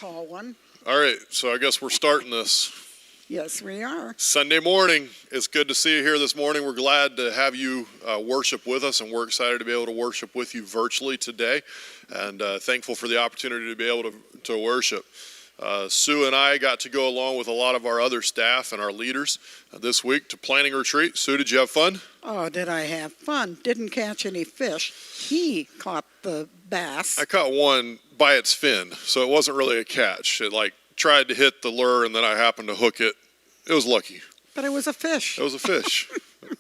tall one. All right, so I guess we're starting this. Yes, we are. Sunday morning. It's good to see you here this morning. We're glad to have you worship with us, and we're excited to be able to worship with you virtually today, and thankful for the opportunity to be able to worship. Sue and I got to go along with a lot of our other staff and our leaders this week to planning retreat. Sue, did you have fun? Oh, did I have fun? Didn't catch any fish. He caught the bass. I caught one by its fin, so it wasn't really a catch. It tried to hit the lure, and then I happened to hook it. It was lucky. But it was a fish. It was a fish.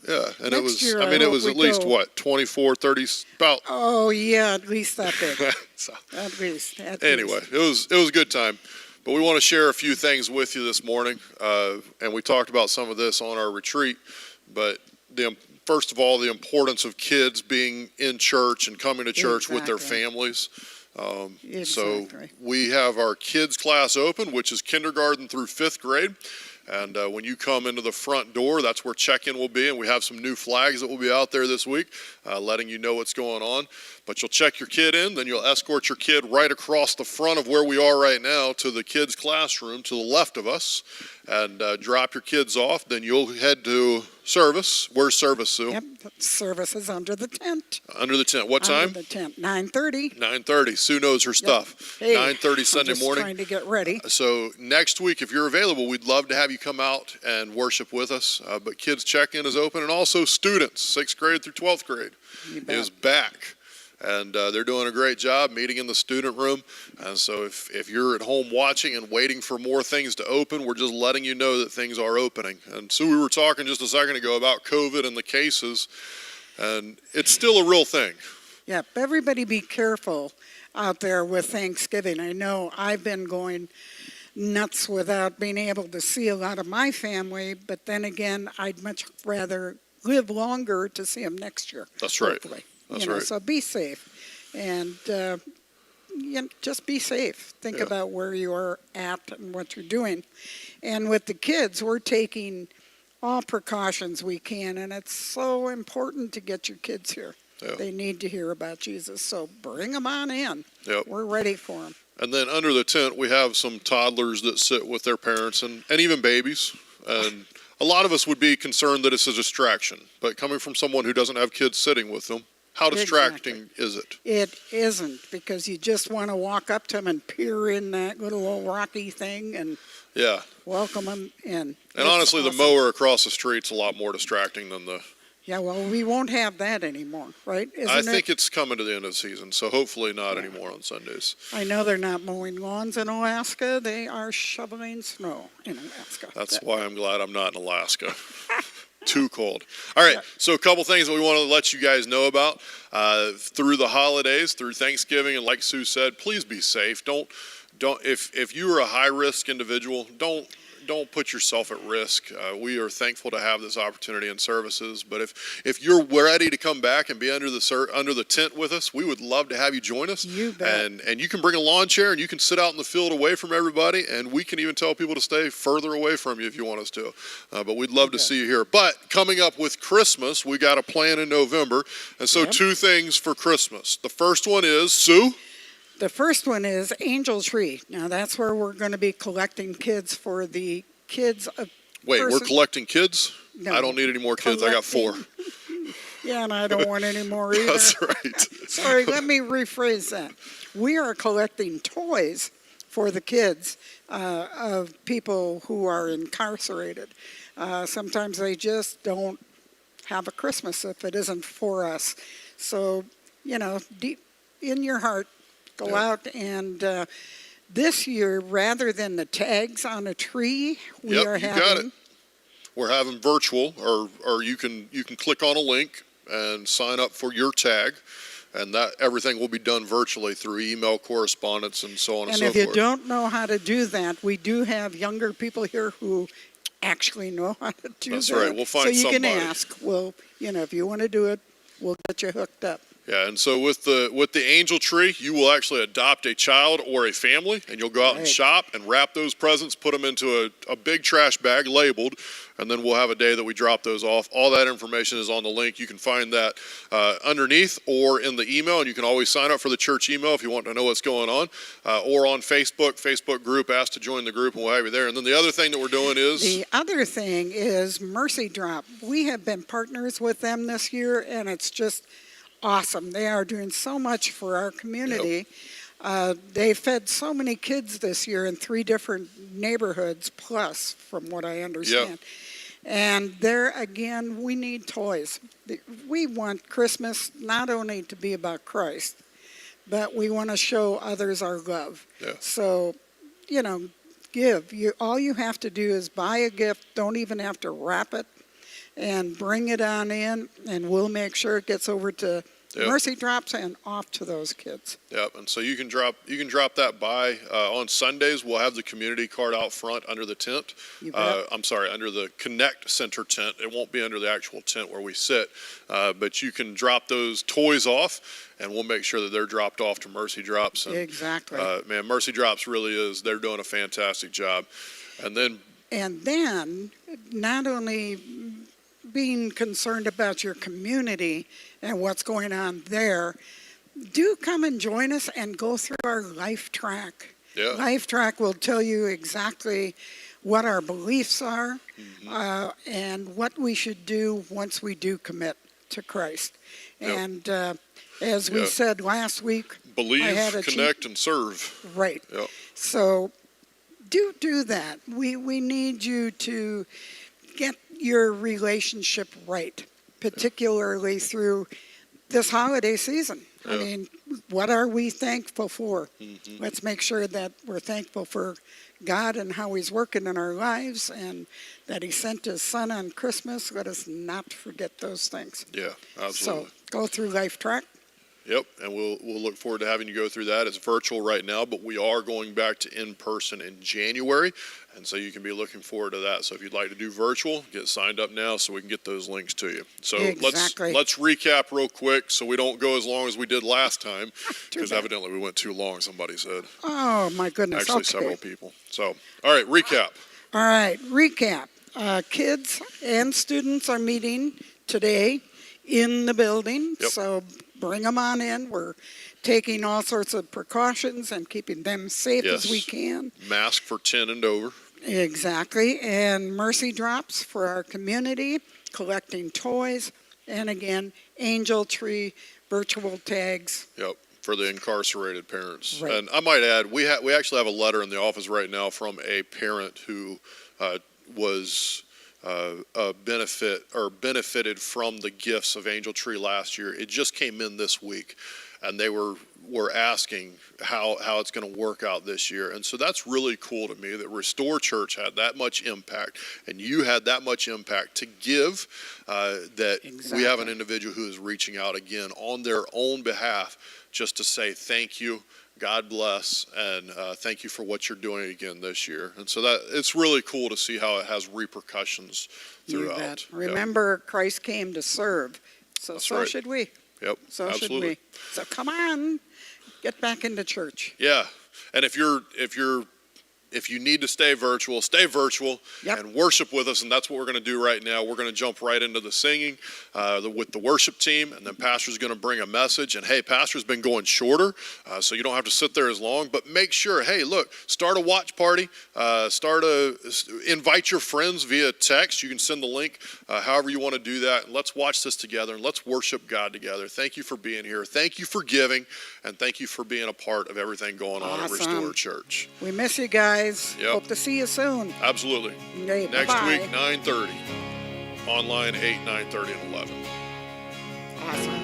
Yeah, and Next it was, year, it was at least, 24, 30, about. Oh, yeah, at least that big. So, At least. anyway, it was a good time. But we want to share a few things with you this morning, and we talked about some of this on our retreat. But first of all, the importance of kids being in church and coming to church with their families. So we have our kids class open, which is kindergarten through 5th grade. And when you come into the front door, that's where check-in will be. And we have some new flags that will be out there this week, letting you know what's going on. But you'll check your kid in, then you'll escort your kid right across the front of where we are right now to the kids' classroom to the left of us, and drop your kids off. Then you'll head to service. Where's service, Sue? Yep, service is under the tent. Under the tent. What time? Under the tent, 9:30. 9:30. Sue knows her stuff. Hey, 9:30 Sunday morning. Trying to get ready. So next week, if you're available, we'd love to have you come out and worship with us. But kids check-in is open, and also students, 6th grade through 12th grade, is back. And they're doing a great job meeting in the student room. And so if you're at home watching and waiting for more things to open, we're just letting you know that things are opening. And so we were talking just a second ago about COVID and the cases, and it's still a real thing. Yep, everybody be careful out there with Thanksgiving. I know I've been going nuts without being able to see a lot of my family, but then again, I'd much rather live longer to see them next year. That's right. Hopefully. That's right. So be safe, and just be safe. Think about where you are at and what you're doing. And with the kids, we're taking all precautions we can, and it's so important to get your kids here. Yeah. They need to hear about Jesus, so bring them on in. Yep. We're ready for them. And then under the tent, we have some toddlers that sit with their parents, and even babies. And a lot of us would be concerned that it's a distraction, but coming from someone who doesn't have kids sitting with them, how distracting is it? It isn't, because you just want to walk up to them and peer in that little old rocky thing and welcome them in. And honestly, awesome. The mower across the street's a lot more distracting than the... Yeah, well, we won't have that anymore, right? I think it's coming to the end of the season, so hopefully not anymore on Sundays. I know they're not mowing lawns in Alaska. They are shoveling snow in Alaska. That's why I'm glad I'm not in Alaska. Too cold. All right, so a couple things that we want to let you guys know about through the holidays, through Thanksgiving, and like Sue said, please be safe. Don't. If you are a high-risk individual, don't put yourself at risk. We are thankful to have this opportunity and services, but if you're ready to come back and be under the tent with us, we would love to have you join us. You bet. And you can bring a lawn chair, and you can sit out in the field away from everybody, and we can even tell people to stay further away from you if you want us to. But we'd love to see you here. But coming up with Christmas, we got a plan in November, and so 2 things for Christmas. The first one is, Sue? The first one is Angel Tree. Now, that's where we're going to be collecting kids for the kids. Wait, we're collecting kids? No, I don't need any more kids. I got 4. Yeah, and I don't want any more either. That's right. Sorry, let me rephrase that. We are collecting toys for the kids of people who are incarcerated. Sometimes they just don't have a Christmas if it isn't for us. So, deep in your heart, go out and this year, rather than the tags on a tree, we're having virtual, or you can click on a link and sign up for your tag, and that everything will be done virtually through email correspondence and so on and so forth. And if you don't know how to do that, we do have younger people here who actually know how to do that. That's right. We'll find somebody. So you can ask. Well, if you want to do it, we'll get you hooked up. Yeah, and so with the angel tree, you will actually adopt a child or a family, and you'll go out and Right. shop and wrap those presents, put them into a big trash bag labeled, and then we'll have a day that we drop those off. All that information is on the link. You can find that underneath or in the email, and you can always sign up for the church email if you want to know what's going on, or on Facebook group, ask to join the group, and we'll have you there. And then the other thing that we're doing is... The other thing is Mercy Drop. We have been partners with them this year, and it's just awesome. They are doing so much for our community. They fed so many kids this year in 3 different neighborhoods, plus, from what I understand. And there again, we need toys. We want Christmas not only to be about Christ, but we want to show others our love. Yeah. So, give. All you have to do is buy a gift. Don't even have to wrap it, and bring it on in, and we'll make sure it gets over to Mercy Drops and off to those kids. Yep, and so you can drop that by on Sundays. We'll have the community card out front under the tent. Under the Connect Center tent. It won't be under the actual tent where we sit, but you can drop those toys off, and we'll make sure that they're dropped off to Mercy Drops. And, exactly. Man, Mercy Drops they're doing a fantastic job. And then not only being concerned about your community and what's going on there, do come and join us and go through our Life Track. Yeah. Life Track will tell you exactly what our beliefs are, and what we should do once we do commit to Christ. Yep. And as we said last week, believe, connect, and serve. Right. Yep. So do that. We need you to get your relationship right, particularly through this holiday season. I mean, what are we thankful for? Let's make sure that we're thankful for God and how He's working in our lives, and that He sent His Son on Christmas. Let us not forget those things. Yeah, absolutely. So go through Life Track. Yep, and we'll look forward to having you go through that. It's virtual right now, but we are going back to in-person in January, and so you can be looking forward to that. So if you'd like to do virtual, get signed up now so we can get those links to you. So exactly. let's recap real quick so we don't go as long as we did last time, because evidently we went too long, somebody said. Oh, my goodness. Actually, several people. So, all right, recap. All right, recap. Kids and students are meeting today in the building, so bring them on in. We're taking all sorts of precautions and keeping them safe as we can. Mask for 10 and over. Exactly. And Mercy Drops for our community, collecting toys, and again, Angel Tree virtual tags. Yep, for the incarcerated parents. Right. And I might add, we actually have a letter in the office right now from a parent who was benefited from the gifts of Angel Tree last year. It just came in this week, and they were asking how it's going to work out this year. And so that's really cool to me that Restore Church had that much impact, and you had that much impact to give, that we have an individual who is reaching out again on their own behalf just to say thank you, God bless, and thank you for what you're doing again this year. And so that it's really cool to see how it has repercussions throughout. You bet. Remember, Christ came to serve, so right. should we. Yep, So absolutely. should we. So come on, get back into church. Yeah, and if you need to stay virtual and worship with us, and that's what we're going to do right now. We're going to jump right into the singing with the worship team, and then Pastor's going to bring a message. And hey, Pastor's been going shorter, so you don't have to sit there as long, but make sure, hey, look, start a watch party, invite your friends via text. You can send the link however you want to do that, and let's watch this together, and let's worship God together. Thank you for being here. Thank you for giving, and thank you for being a part of everything going on at Restore Church. We miss you guys. Yep. Hope to see you soon. Absolutely. Okay, Next bye-bye. week, 9:30. Online, 8, 9:30, and 11. Awesome.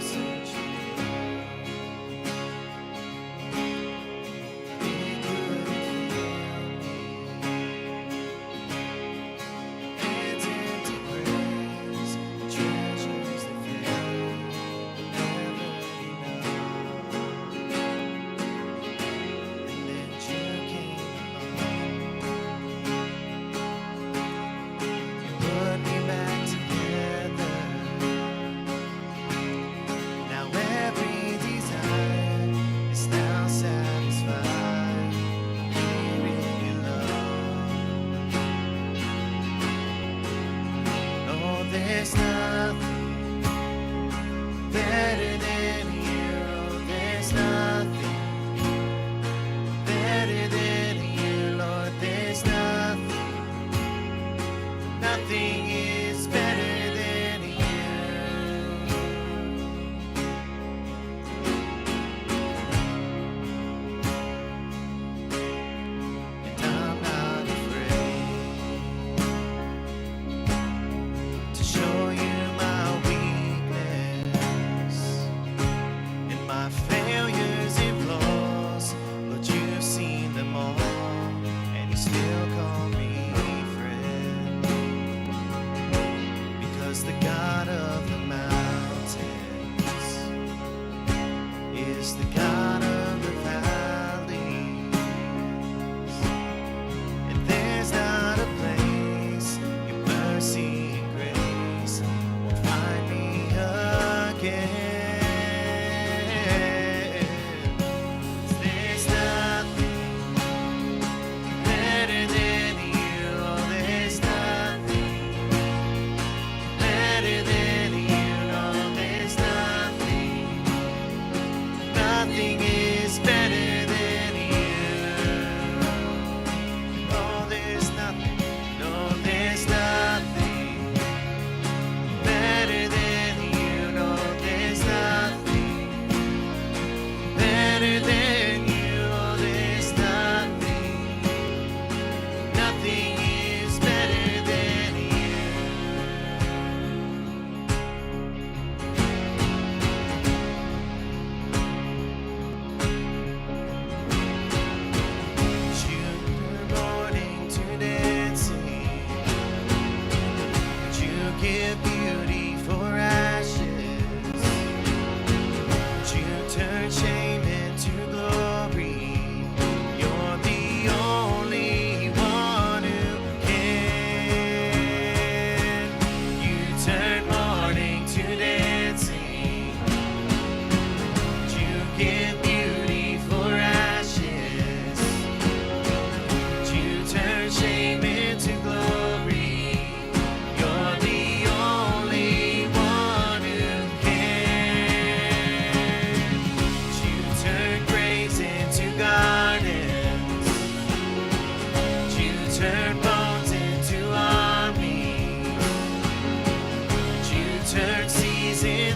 Put me back together.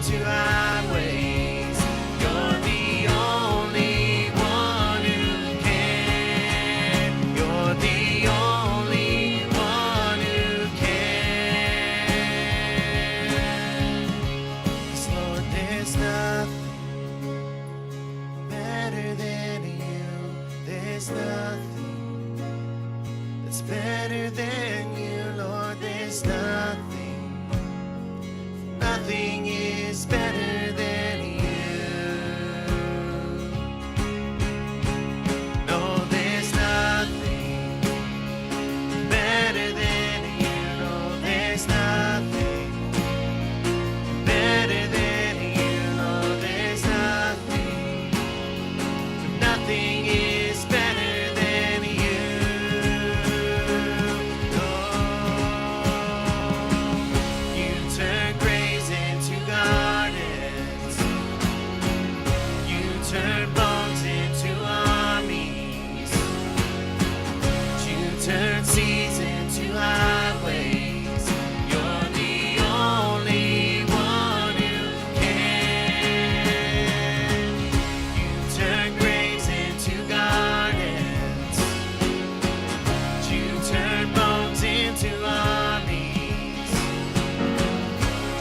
into highways. You're the only one who can. You're the only one who can. 'Cause Lord, there's nothing better than you. There's nothing that's better than you, Lord. There's nothing. Nothing is better than you. No, there's nothing better than you. No, there's nothing better than you. No, there's nothing. Nothing is better than you. No, you turn graves into gardens. You turn bones into armies. You turn seas into highways. You're the only one who can. You turn graves into gardens. You turn bones into armies.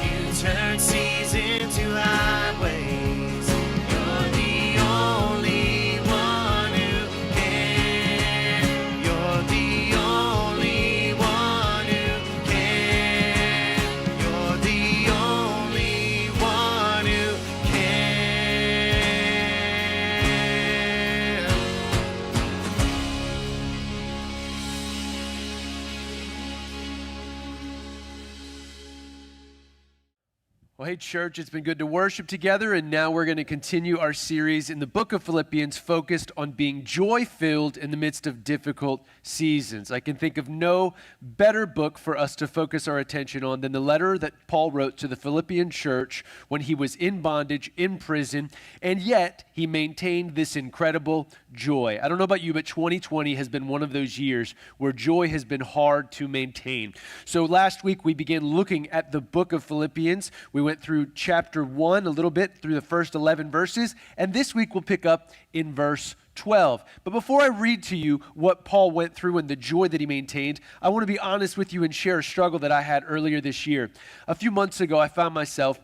You turn seas into highways. You're the only one who can. You're the only one who can. You're the only one who can. Well, hey, church, it's been good to worship together, and now we're going to continue our series in the book of Philippians focused on being joy-filled in the midst of difficult seasons. I can think of no better book for us to focus our attention on than the letter that Paul wrote to the Philippian church when he was in bondage, in prison, and yet he maintained this incredible joy. I don't know about you, but 2020 has been one of those years where joy has been hard to maintain. So last week we began looking at the book of Philippians. We went through chapter 1 a little bit, through the first 11 verses, and this week we'll pick up in verse 12. But before I read to you what Paul went through and the joy that he maintained, I want to be honest with you and share a struggle that I had earlier this year. A few months ago, I found myself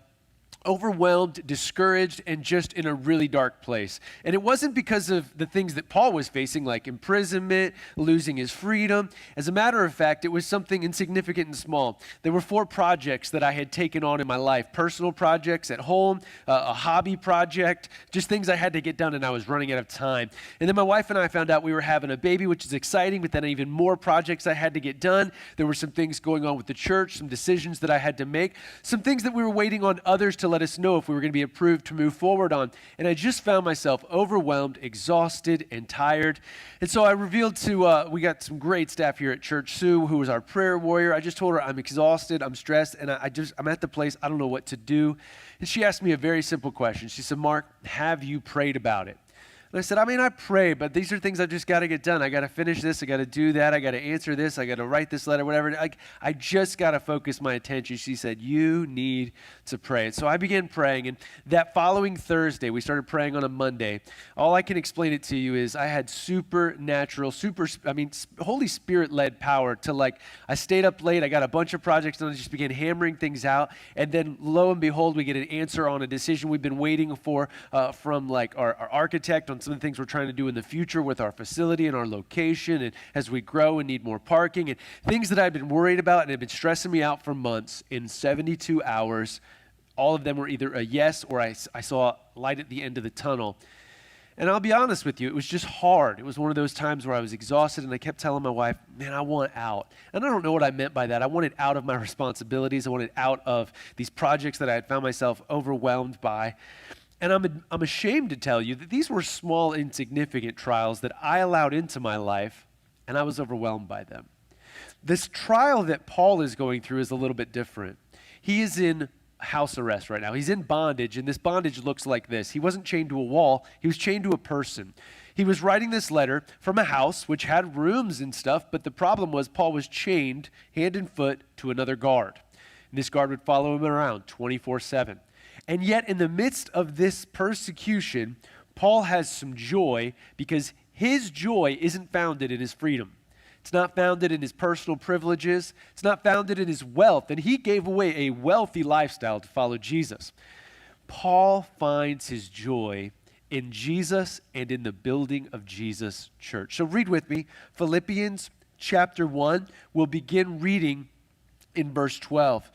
overwhelmed, discouraged, and just in a really dark place. And it wasn't because of the things that Paul was facing, like imprisonment, losing his freedom. As a matter of fact, it was something insignificant and small. There were 4 projects that I had taken on in my life, personal projects at home, a hobby project, just things I had to get done, and I was running out of time. And then my wife and I found out we were having a baby, which is exciting, but then even more projects I had to get done. There were some things going on with the church, some decisions that I had to make, some things that we were waiting on others to let us know if we were going to be approved to move forward on. And I just found myself overwhelmed, exhausted, and tired. And so I revealed to, we got some great staff here at church, Sue, who was our prayer warrior. I just told her I'm exhausted, I'm stressed, and I'm at the place, I don't know what to do. And she asked me a very simple question. She said, Mark, have you prayed about it? And I said, I pray, but these are things I just got to get done. I got to finish this. I got to do that. I got to answer this. I got to write this letter, whatever. I just got to focus my attention. She said, you need to pray. And so I began praying, and that following Thursday, we started praying on a Monday. All I can explain it to you is I had supernatural, Holy Spirit-led power to I stayed up late. I got a bunch of projects done. I just began hammering things out. And then lo and behold, we get an answer on a decision we've been waiting for from our architect on some of the things we're trying to do in the future with our facility and our location, and as we grow and need more parking, and things that I've been worried about and have been stressing me out for months. In 72 hours, all of them were either a yes or I saw light at the end of the tunnel. And I'll be honest with you, it was just hard. It was one of those times where I was exhausted, and I kept telling my wife, man, I want out. And I don't know what I meant by that. I wanted out of my responsibilities. I wanted out of these projects that I had found myself overwhelmed by. And I'm ashamed to tell you that these were small, insignificant trials that I allowed into my life, and I was overwhelmed by them. This trial that Paul is going through is a little bit different. He is in house arrest right now. He's in bondage, and this bondage looks like this. He wasn't chained to a wall. He was chained to a person. He was writing this letter from a house which had rooms and stuff, but the problem was Paul was chained hand and foot to another guard. And this guard would follow him around 24/7. And yet in the midst of this persecution, Paul has some joy because his joy isn't founded in his freedom. It's not founded in his personal privileges. It's not founded in his wealth. And he gave away a wealthy lifestyle to follow Jesus. Paul finds his joy in Jesus and in the building of Jesus' church. So read with me, Philippians chapter 1. We'll begin reading in verse 12.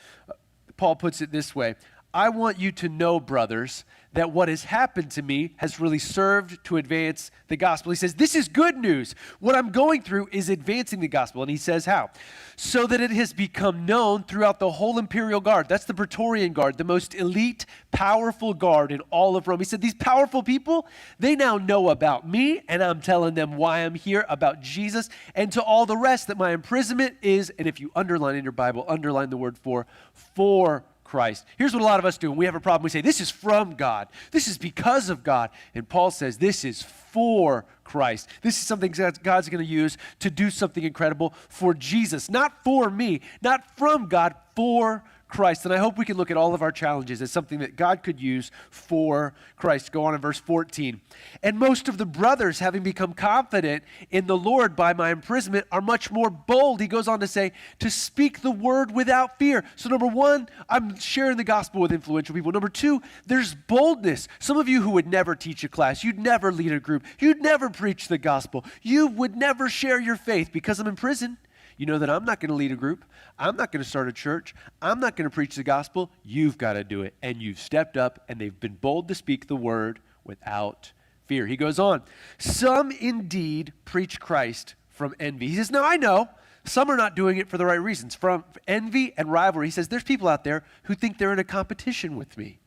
Paul puts it this way: I want you to know, brothers, that what has happened to me has really served to advance the gospel. He says, this is good news. What I'm going through is advancing the gospel. And he says how? So that it has become known throughout the whole imperial guard. That's the Praetorian Guard, the most elite, powerful guard in all of Rome. He said, these powerful people, they now know about me, and I'm telling them why I'm here, about Jesus, and to all the rest that my imprisonment is, and if you underline in your Bible, underline the word for Christ. Here's what a lot of us do when we have a problem. We say, this is from God. This is because of God. And Paul says, this is for Christ. This is something that God's going to use to do something incredible for Jesus. Not for me, not from God, for Christ. And I hope we can look at all of our challenges as something that God could use for Christ. Go on in verse 14. And most of the brothers, having become confident in the Lord by my imprisonment, are much more bold. He goes on to say, to speak the word without fear. So number one, I'm sharing the gospel with influential people. Number two, there's boldness. Some of you who would never teach a class, you'd never lead a group, you'd never preach the gospel, you would never share your faith because I'm in prison. You know that I'm not going to lead a group. I'm not going to start a church. I'm not going to preach the gospel. You've got to do it. And you've stepped up, and they've been bold to speak the word without fear. He goes on, some indeed preach Christ from envy. He says, now I know some are not doing it for the right reasons. From envy and rivalry, he says, there's people out there who think they're in a competition with me.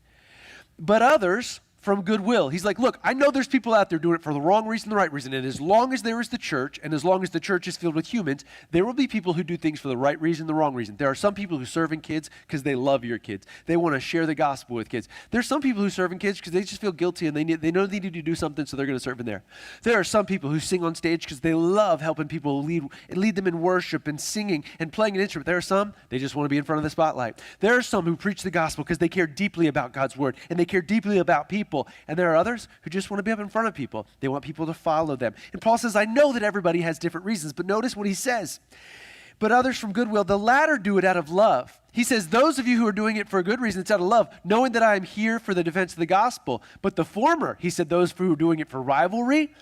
But others from goodwill. He's like, look, I know there's people out there doing it for the wrong reason, the right reason. And as long as there is the church, and as long as the church is filled with humans, there will be people who do things for the right reason, the wrong reason. There are some people who serve in kids because they love your kids. They want to share the gospel with kids. There's some people who serve in kids because they just feel guilty and they know they need to do something, so they're going to serve in there. There are some people who sing on stage because they love helping people lead them in worship and singing and playing an instrument. There are some, they just want to be in front of the spotlight. There are some who preach the gospel because they care deeply about God's word and they care deeply about people. And there are others who just want to be up in front of people. They want people to follow them. And Paul says, I know that everybody has different reasons, but notice what he says. But others from goodwill, the latter do it out of love. He says, those of you who are doing it for a good reason, it's out of love, knowing that I am here for the defense of the gospel. But the former, he said, those who are doing it for rivalry,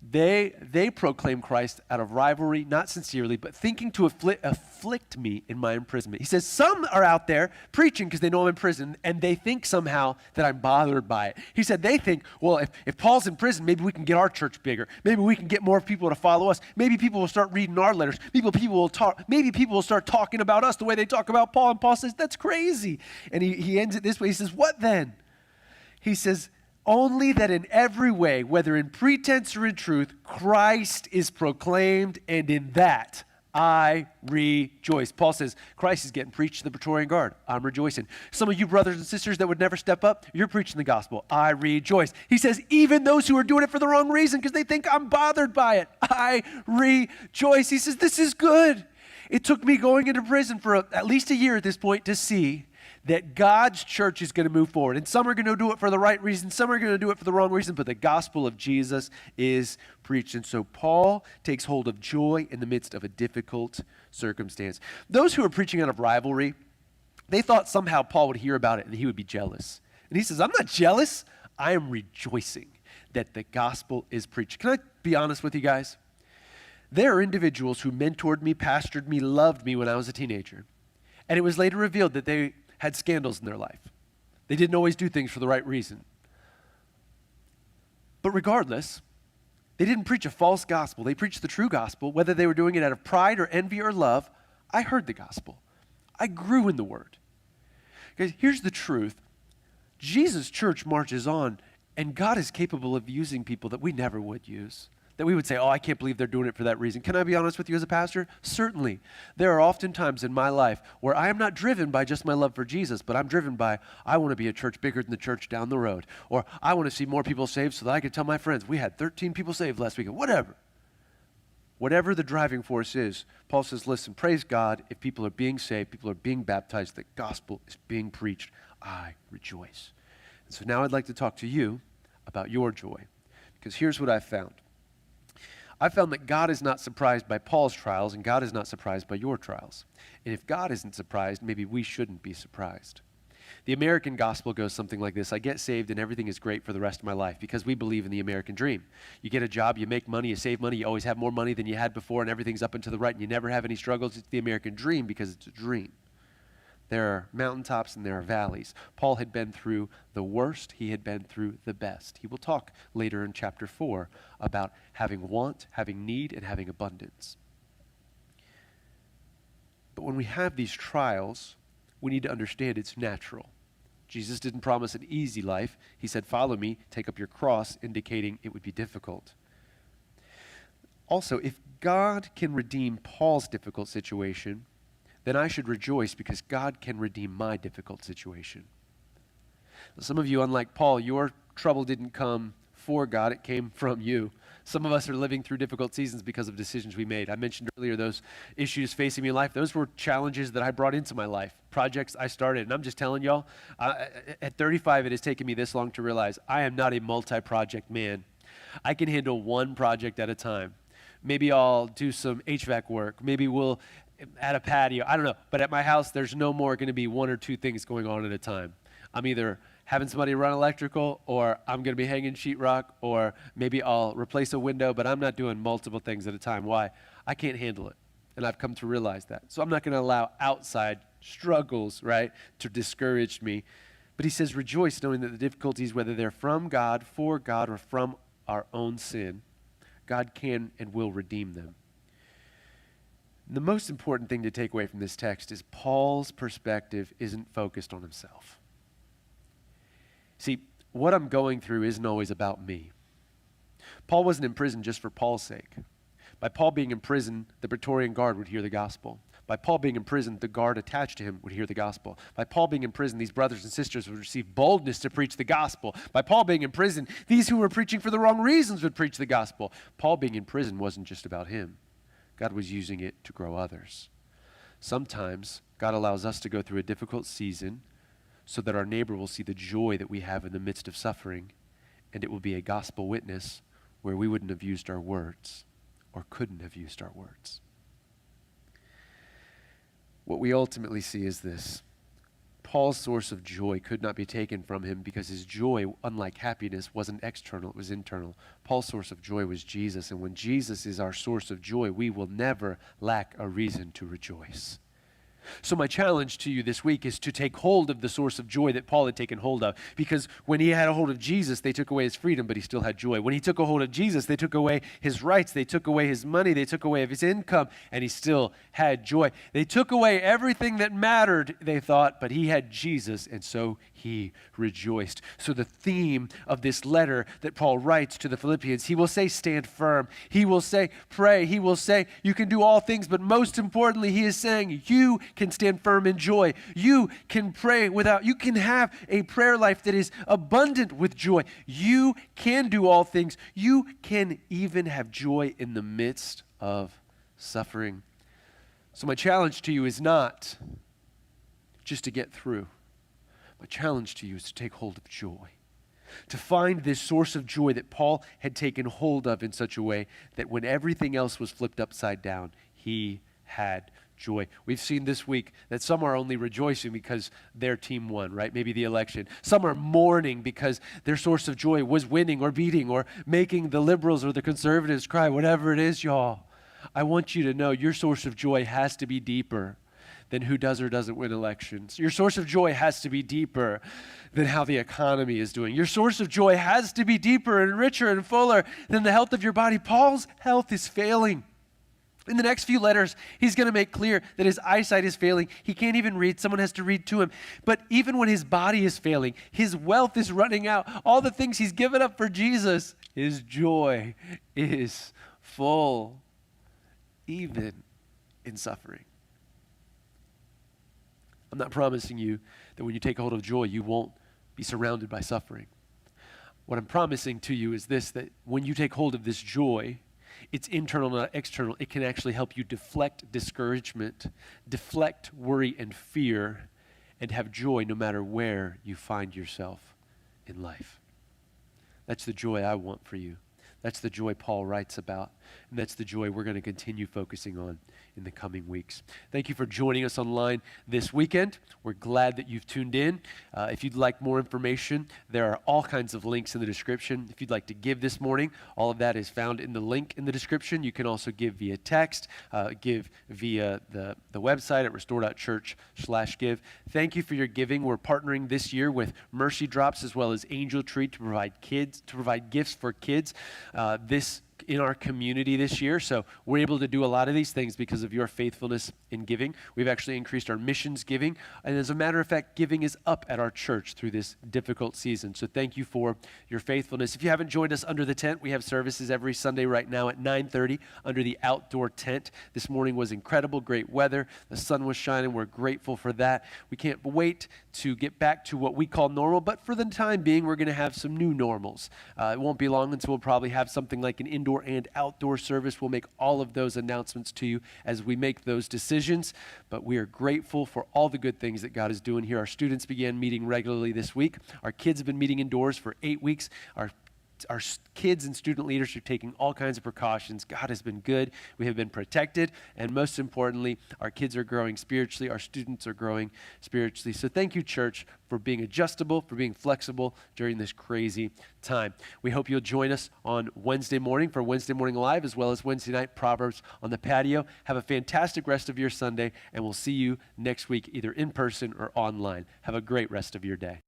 they proclaim Christ out of rivalry, not sincerely, but thinking to afflict me in my imprisonment. He says some are out there preaching because they know I'm in prison, and they think somehow that I'm bothered by it. He said they think, well, if Paul's in prison, maybe we can get our church bigger. Maybe we can get more people to follow us. Maybe people will start reading our letters. Maybe people will start talking about us the way they talk about Paul. And Paul says, that's crazy. And he ends it this way. He says, what then? He says, only that in every way, whether in pretense or in truth, Christ is proclaimed, and in that I rejoice. Paul says, Christ is getting preached to the Praetorian Guard. I'm rejoicing. Some of you brothers and sisters that would never step up, you're preaching the gospel. I rejoice. He says, even those who are doing it for the wrong reason because they think I'm bothered by it, I rejoice. He says, this is good. It took me going into prison for at least a year at this point to see that God's church is going to move forward. And some are going to do it for the right reason, some are going to do it for the wrong reason, but the gospel of Jesus is preached. And so Paul takes hold of joy in the midst of a difficult circumstance. Those who are preaching out of rivalry, they thought somehow Paul would hear about it and he would be jealous. And he says, I'm not jealous. I am rejoicing that the gospel is preached. Can I be honest with you guys? There are individuals who mentored me, pastored me, loved me when I was a teenager. And it was later revealed that they had scandals in their life. They didn't always do things for the right reason. But regardless, they didn't preach a false gospel. They preached the true gospel, whether they were doing it out of pride or envy or love. I heard the gospel. I grew in the word. Guys, here's the truth. Jesus' church marches on, and God is capable of using people that we never would use. That we would say, oh, I can't believe they're doing it for that reason. Can I be honest with you as a pastor? Certainly. There are often times in my life where I am not driven by just my love for Jesus, but I'm driven by, I want to be a church bigger than the church down the road. Or I want to see more people saved so that I can tell my friends, we had 13 people saved last week. Whatever. Whatever the driving force is, Paul says, listen, praise God if people are being saved, people are being baptized, the gospel is being preached. I rejoice. And so now I'd like to talk to you about your joy, because here's what I've found. I found that God is not surprised by Paul's trials, and God is not surprised by your trials. And if God isn't surprised, maybe we shouldn't be surprised. The American gospel goes something like this: I get saved and everything is great for the rest of my life, because we believe in the American dream. You get a job, you make money, you save money, you always have more money than you had before, and everything's up and to the right, and you never have any struggles. It's the American dream because it's a dream. There are mountaintops and there are valleys. Paul had been through the worst. He had been through the best. He will talk later in chapter 4 about having want, having need, and having abundance. But when we have these trials, we need to understand it's natural. Jesus didn't promise an easy life. He said, follow me, take up your cross, indicating it would be difficult. Also, if God can redeem Paul's difficult situation, then I should rejoice because God can redeem my difficult situation. Some of you, unlike Paul, your trouble didn't come for God, it came from you. Some of us are living through difficult seasons because of decisions we made. I mentioned earlier those issues facing me in life. Those were challenges that I brought into my life, projects I started. And I'm just telling y'all, at 35, it has taken me this long to realize I am not a multi-project man. I can handle one project at a time. Maybe I'll do some HVAC work. Maybe we'll add a patio. I don't know. But at my house, there's no more going to be one or two things going on at a time. I'm either having somebody run electrical, or I'm going to be hanging sheetrock, or maybe I'll replace a window, but I'm not doing multiple things at a time. Why? I can't handle it. And I've come to realize that. So I'm not going to allow outside struggles, right, to discourage me. But he says, rejoice, knowing that the difficulties, whether they're from God, for God, or from our own sin, God can and will redeem them. The most important thing to take away from this text is Paul's perspective isn't focused on himself. See, what I'm going through isn't always about me. Paul wasn't in prison just for Paul's sake. By Paul being in prison, the Praetorian Guard would hear the gospel. By Paul being in prison, the guard attached to him would hear the gospel. By Paul being in prison, these brothers and sisters would receive boldness to preach the gospel. By Paul being in prison, these who were preaching for the wrong reasons would preach the gospel. Paul being in prison wasn't just about him. God was using it to grow others. Sometimes God allows us to go through a difficult season so that our neighbor will see the joy that we have in the midst of suffering, and it will be a gospel witness where we wouldn't have used our words or couldn't have used our words. What we ultimately see is this: Paul's source of joy could not be taken from him because his joy, unlike happiness, wasn't external, it was internal. Paul's source of joy was Jesus, and when Jesus is our source of joy, we will never lack a reason to rejoice. So my challenge to you this week is to take hold of the source of joy that Paul had taken hold of, because when he had a hold of Jesus, they took away his freedom, but he still had joy. When he took a hold of Jesus, they took away his rights, they took away his money, they took away his income, and he still had joy. They took away everything that mattered, they thought, but he had Jesus, and so he rejoiced. So the theme of this letter that Paul writes to the Philippians, he will say, stand firm. He will say, pray. He will say, you can do all things, but most importantly, he is saying, you can stand firm in joy. You can pray you can have a prayer life that is abundant with joy. You can do all things. You can even have joy in the midst of suffering. So my challenge to you is not just to get through. My challenge to you is to take hold of joy, to find this source of joy that Paul had taken hold of in such a way that when everything else was flipped upside down, he had joy. We've seen this week that some are only rejoicing because their team won, right? Maybe the election. Some are mourning because their source of joy was winning or beating or making the liberals or the conservatives cry, whatever it is, y'all. I want you to know your source of joy has to be deeper than who does or doesn't win elections. Your source of joy has to be deeper than how the economy is doing. Your source of joy has to be deeper and richer and fuller than the health of your body. Paul's health is failing. In the next few letters, he's going to make clear that his eyesight is failing. He can't even read. Someone has to read to him. But even when his body is failing, his wealth is running out. All the things he's given up for Jesus, his joy is full, even in suffering. I'm not promising you that when you take hold of joy, you won't be surrounded by suffering. What I'm promising to you is this, that when you take hold of this joy, it's internal, not external. It can actually help you deflect discouragement, deflect worry and fear, and have joy no matter where you find yourself in life. That's the joy I want for you. That's the joy Paul writes about, and that's the joy we're going to continue focusing on in the coming weeks. Thank you for joining us online this weekend. We're glad that you've tuned in. If you'd like more information, there are all kinds of links in the description. If you'd like to give this morning, all of that is found in the link in the description. You can also give via text, give via the website at restore.church/give. Thank you for your giving. We're partnering this year with Mercy Drops as well as Angel Tree to provide gifts for kids in our community this year. So we're able to do a lot of these things because of your faithfulness in giving. We've actually increased our missions giving. And as a matter of fact, giving is up at our church through this difficult season. So thank you for your faithfulness. If you haven't joined us under the tent, we have services every Sunday right now at 9:30 under the outdoor tent. This morning was incredible, great weather. The sun was shining. We're grateful for that. We can't wait to get back to what we call normal, but for the time being, we're going to have some new normals. It won't be long until we'll probably have something like an indoor and outdoor service. We'll make all of those announcements to you as we make those decisions, but we are grateful for all the good things that God is doing here. Our students began meeting regularly this week. Our kids have been meeting indoors for 8 weeks. Our kids and student leaders are taking all kinds of precautions. God has been good. We have been protected. And most importantly, our kids are growing spiritually. Our students are growing spiritually. So thank you, church, for being adjustable, for being flexible during this crazy time. We hope you'll join us on Wednesday morning for Wednesday Morning Live, as well as Wednesday night Proverbs on the patio. Have a fantastic rest of your Sunday, and we'll see you next week, either in person or online. Have a great rest of your day.